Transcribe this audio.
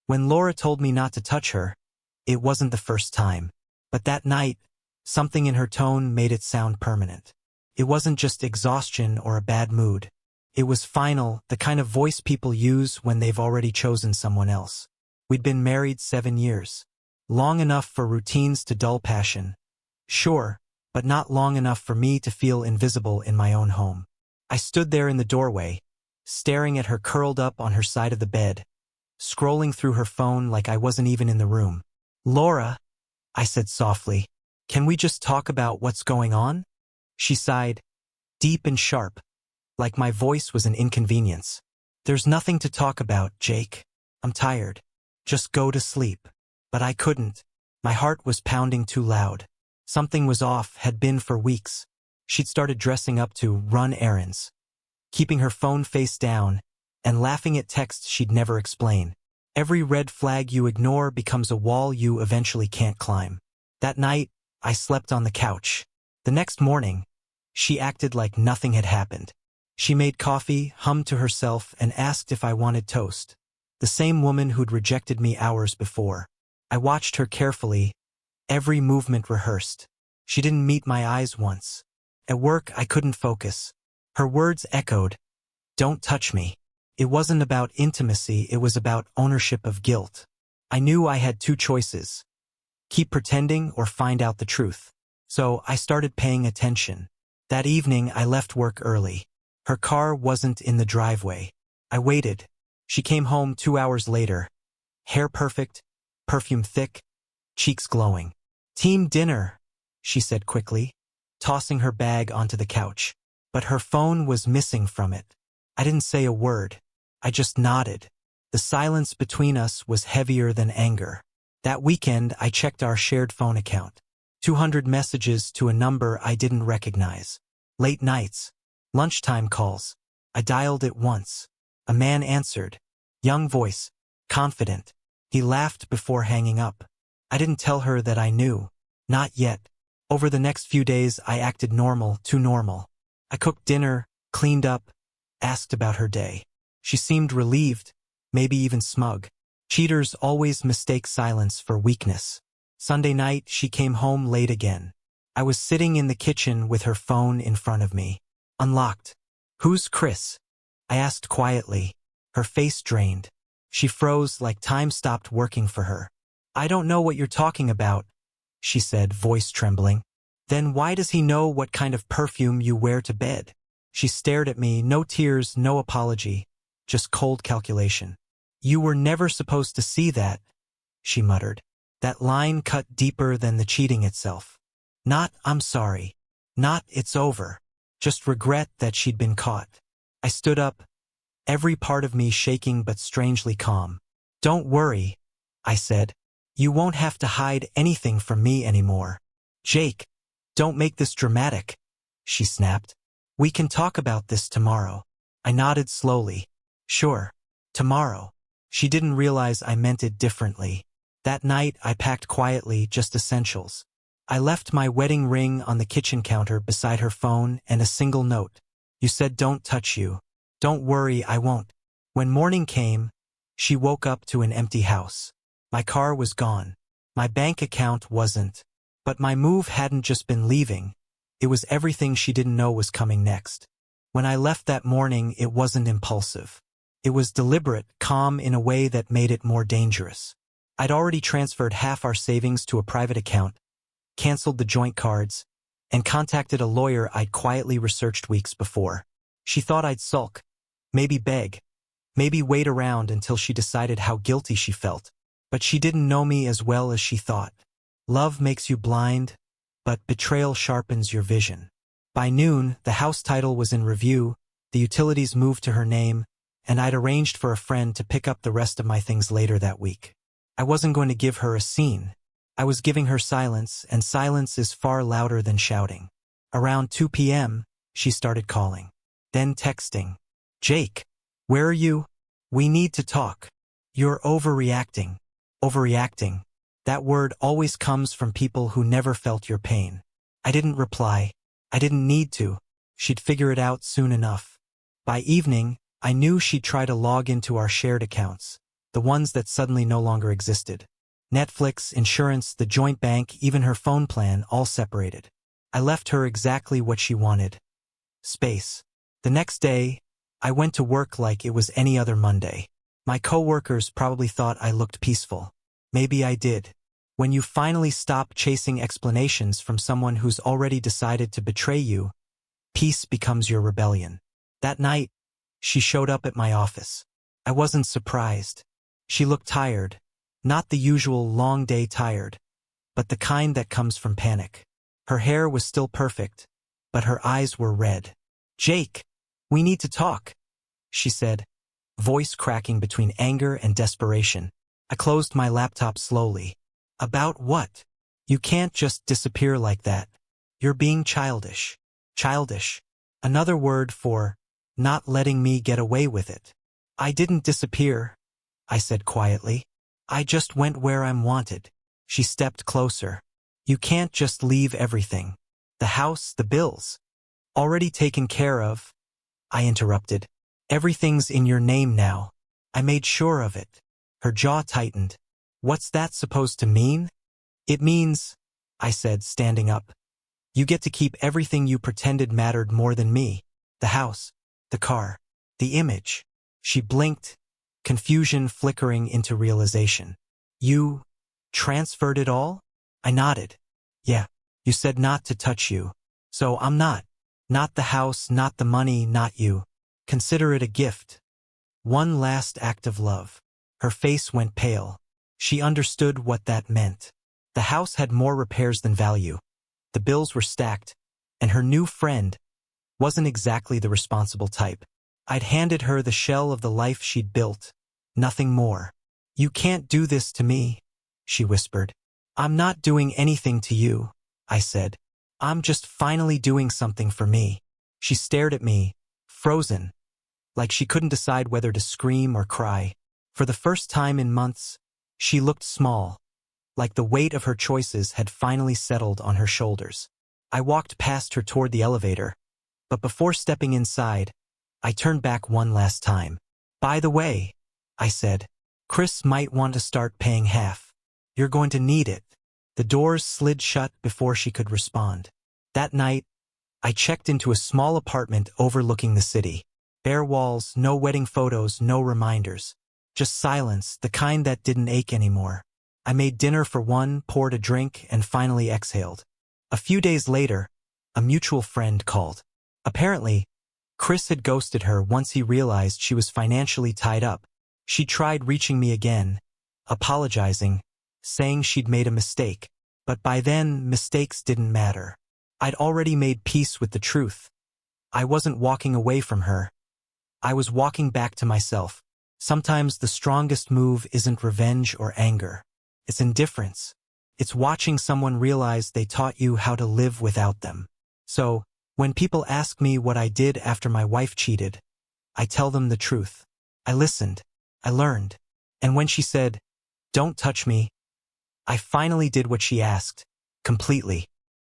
When Laura told me not to touch her, it wasn't the first time. But that night, something in her tone made it sound permanent. It wasn't just exhaustion or a bad mood. It was final, the kind of voice people use when they've already chosen someone else. We'd been married 7 years. Long enough for routines to dull passion. Sure, but not long enough for me to feel invisible in my own home. I stood there in the doorway, staring at her curled up on her side of the bed, scrolling through her phone like I wasn't even in the room. "Laura," I said softly, "can we just talk about what's going on?" She sighed, deep and sharp, like my voice was an inconvenience. "There's nothing to talk about, Jake. I'm tired. Just go to sleep." But I couldn't. My heart was pounding too loud. Something was off, had been for weeks. She'd started dressing up to run errands, keeping her phone face down, and laughing at texts she'd never explain. Every red flag you ignore becomes a wall you eventually can't climb. That night, I slept on the couch. The next morning, she acted like nothing had happened. She made coffee, hummed to herself, and asked if I wanted toast. The same woman who'd rejected me hours before. I watched her carefully, every movement rehearsed. She didn't meet my eyes once. At work, I couldn't focus. Her words echoed, "Don't touch me." It wasn't about intimacy, it was about ownership of guilt. I knew I had two choices: keep pretending or find out the truth. So I started paying attention. That evening, I left work early. Her car wasn't in the driveway. I waited. She came home 2 hours later. Hair perfect, perfume thick, cheeks glowing. "Team dinner," she said quickly, tossing her bag onto the couch. But her phone was missing from it. I didn't say a word. I just nodded. The silence between us was heavier than anger. That weekend, I checked our shared phone account. 200 messages to a number I didn't recognize. Late nights. Lunchtime calls. I dialed it once. A man answered. Young voice. Confident. He laughed before hanging up. I didn't tell her that I knew. Not yet. Over the next few days, I acted normal, too normal. I cooked dinner, cleaned up, asked about her day. She seemed relieved, maybe even smug. Cheaters always mistake silence for weakness. Sunday night, she came home late again. I was sitting in the kitchen with her phone in front of me. Unlocked. "Who's Chris?" I asked quietly. Her face drained. She froze like time stopped working for her. "I don't know what you're talking about," she said, voice trembling. "Then why does he know what kind of perfume you wear to bed?" She stared at me, no tears, no apology, just cold calculation. "You were never supposed to see that," she muttered. That line cut deeper than the cheating itself. Not, "I'm sorry." Not, "It's over." Just regret that she'd been caught. I stood up, every part of me shaking but strangely calm. "Don't worry," I said. "You won't have to hide anything from me anymore." "Jake, don't make this dramatic," she snapped. "We can talk about this tomorrow." I nodded slowly. "Sure. Tomorrow." She didn't realize I meant it differently. That night, I packed quietly, just essentials. I left my wedding ring on the kitchen counter beside her phone and a single note. "You said don't touch you. Don't worry, I won't." When morning came, she woke up to an empty house. My car was gone. My bank account wasn't. But my move hadn't just been leaving. It was everything she didn't know was coming next. When I left that morning, it wasn't impulsive. It was deliberate, calm in a way that made it more dangerous. I'd already transferred half our savings to a private account, canceled the joint cards, and contacted a lawyer I'd quietly researched weeks before. She thought I'd sulk, maybe beg, maybe wait around until she decided how guilty she felt. But she didn't know me as well as she thought. Love makes you blind, but betrayal sharpens your vision. By noon, the house title was in review, the utilities moved to her name, and I'd arranged for a friend to pick up the rest of my things later that week. I wasn't going to give her a scene. I was giving her silence, and silence is far louder than shouting. Around 2 p.m., she started calling. Then texting. "Jake, where are you? We need to talk." "You're overreacting." Overreacting. That word always comes from people who never felt your pain. I didn't reply. I didn't need to. She'd figure it out soon enough. By evening, I knew she'd try to log into our shared accounts. the ones that suddenly no longer existed. Netflix, insurance, the joint bank, even her phone plan, all separated. I left her exactly what she wanted. Space. The next day, I went to work like it was any other Monday. My coworkers probably thought I looked peaceful. Maybe I did. When you finally stop chasing explanations from someone who's already decided to betray you, peace becomes your rebellion. That night, she showed up at my office. I wasn't surprised. She looked tired. Not the usual long day tired, but the kind that comes from panic. Her hair was still perfect, but her eyes were red. "Jake, we need to talk," she said, voice cracking between anger and desperation. I closed my laptop slowly. "About what? You can't just disappear like that. You're being childish." Childish. Another word for not letting me get away with it. "I didn't disappear," I said quietly. "I just went where I'm wanted." She stepped closer. "You can't just leave everything. The house, the bills. Already taken care of," I interrupted. "Everything's in your name now. I made sure of it." Her jaw tightened. "What's that supposed to mean?" "It means," I said, standing up, "you get to keep everything you pretended mattered more than me. The house, the car, the image." She blinked, confusion flickering into realization. "You transferred it all?" I nodded. "Yeah, you said not to touch you. So I'm not. Not the house, not the money, not you. Consider it a gift. One last act of love." Her face went pale. She understood what that meant. The house had more repairs than value. The bills were stacked, and her new friend wasn't exactly the responsible type. I'd handed her the shell of the life she'd built. Nothing more. "You can't do this to me," she whispered. "I'm not doing anything to you," I said. "I'm just finally doing something for me." She stared at me, frozen, like she couldn't decide whether to scream or cry. For the first time in months, she looked small, like the weight of her choices had finally settled on her shoulders. I walked past her toward the elevator, but before stepping inside, I turned back one last time. "By the way," I said, "Chris might want to start paying half. You're going to need it." The doors slid shut before she could respond. That night, I checked into a small apartment overlooking the city. Bare walls, no wedding photos, no reminders. Just silence, the kind that didn't ache anymore. I made dinner for one, poured a drink, and finally exhaled. A few days later, a mutual friend called. Apparently, Chris had ghosted her once he realized she was financially tied up. She tried reaching me again, apologizing, saying she'd made a mistake. But by then, mistakes didn't matter. I'd already made peace with the truth. I wasn't walking away from her. I was walking back to myself. Sometimes the strongest move isn't revenge or anger. It's indifference. It's watching someone realize they taught you how to live without them. So, when people ask me what I did after my wife cheated, I tell them the truth. I listened. I learned. And when she said, "Don't touch me," I finally did what she asked, completely.